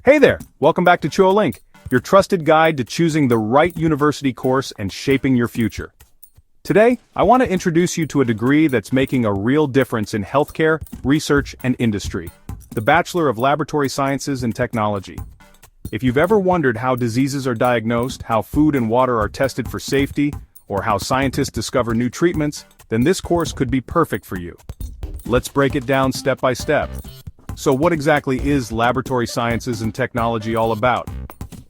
Hey there! Welcome back to ChuoLink, your trusted guide to choosing the right university course and shaping your future. Today, I want to introduce you to a degree that's making a real difference in healthcare, research, and industry, the Bachelor of Laboratory Sciences and Technology. If you've ever wondered how diseases are diagnosed, how food and water are tested for safety, or how scientists discover new treatments, then this course could be perfect for you. Let's break it down step by step. So what exactly is laboratory sciences and technology all about?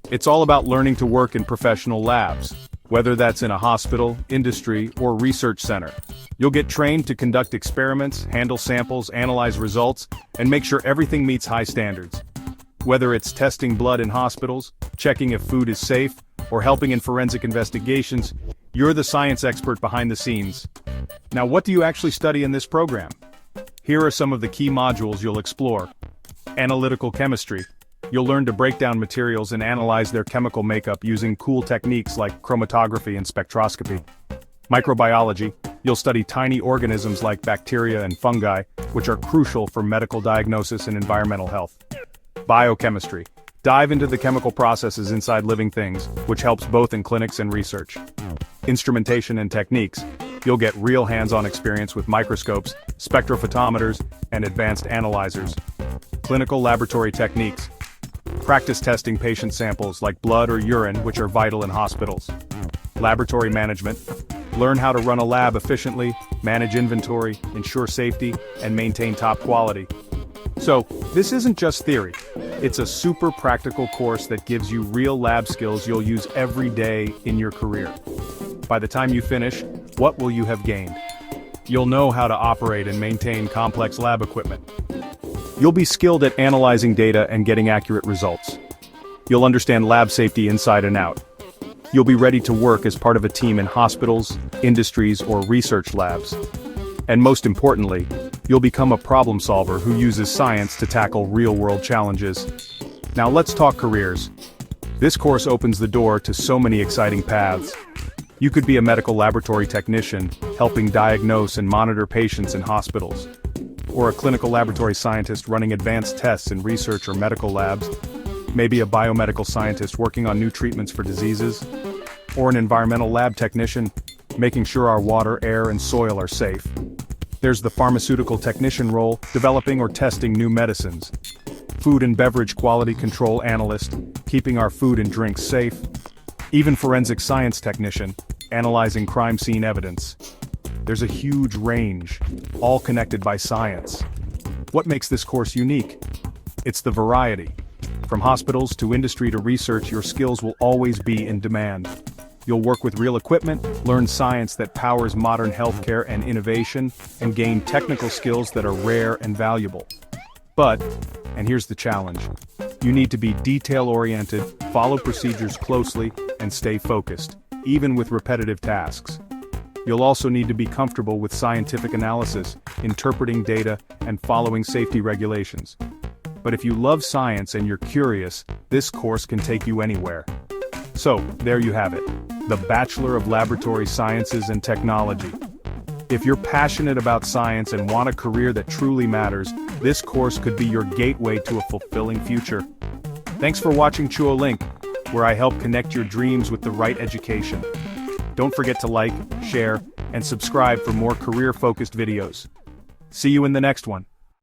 It's all about learning to work in professional labs, whether that's in a hospital, industry, or research center. You'll get trained to conduct experiments, handle samples, analyze results, and make sure everything meets high standards. Whether it's testing blood in hospitals, checking if food is safe, or helping in forensic investigations, you're the science expert behind the scenes. Now, what do you actually study in this program? Here are some of the key modules you'll explore. Analytical Chemistry. You'll learn to break down materials and analyze their chemical makeup using cool techniques like chromatography and spectroscopy. Microbiology. You'll study tiny organisms like bacteria and fungi, which are crucial for medical diagnosis and environmental health. Biochemistry. Dive into the chemical processes inside living things, which helps both in clinics and research. Instrumentation and techniques. You'll get real hands-on experience with microscopes, spectrophotometers, and advanced analyzers. Clinical laboratory techniques. Practice testing patient samples like blood or urine, which are vital in hospitals. Laboratory management. Learn how to run a lab efficiently, manage inventory, ensure safety, and maintain top quality. So, this isn't just theory. It's a super practical course that gives you real lab skills you'll use every day in your career. By the time you finish, what will you have gained? You'll know how to operate and maintain complex lab equipment. You'll be skilled at analyzing data and getting accurate results. You'll understand lab safety inside and out. You'll be ready to work as part of a team in hospitals, industries, or research labs. And most importantly, you'll become a problem solver who uses science to tackle real-world challenges. Now let's talk careers. This course opens the door to so many exciting paths. You could be a medical laboratory technician, helping diagnose and monitor patients in hospitals. Or a clinical laboratory scientist running advanced tests in research or medical labs. Maybe a biomedical scientist working on new treatments for diseases. Or an environmental lab technician, making sure our water, air, and soil are safe. There's the pharmaceutical technician role, developing or testing new medicines. Food and beverage quality control analyst, keeping our food and drinks safe. Even forensic science technician, analyzing crime scene evidence. There's a huge range, all connected by science. What makes this course unique? It's the variety. From hospitals to industry to research, your skills will always be in demand. You'll work with real equipment, learn science that powers modern healthcare and innovation, and gain technical skills that are rare and valuable. But, and here's the challenge, you need to be detail-oriented, follow procedures closely, and stay focused, even with repetitive tasks. You'll also need to be comfortable with scientific analysis, interpreting data, and following safety regulations. But if you love science and you're curious, this course can take you anywhere. So, there you have it, the Bachelor of Laboratory Sciences and Technology. If you're passionate about science and want a career that truly matters, this course could be your gateway to a fulfilling future. Thanks for watching ChuoLink, where I help connect your dreams with the right education. Don't forget to like, share, and subscribe for more career-focused videos. See you in the next one.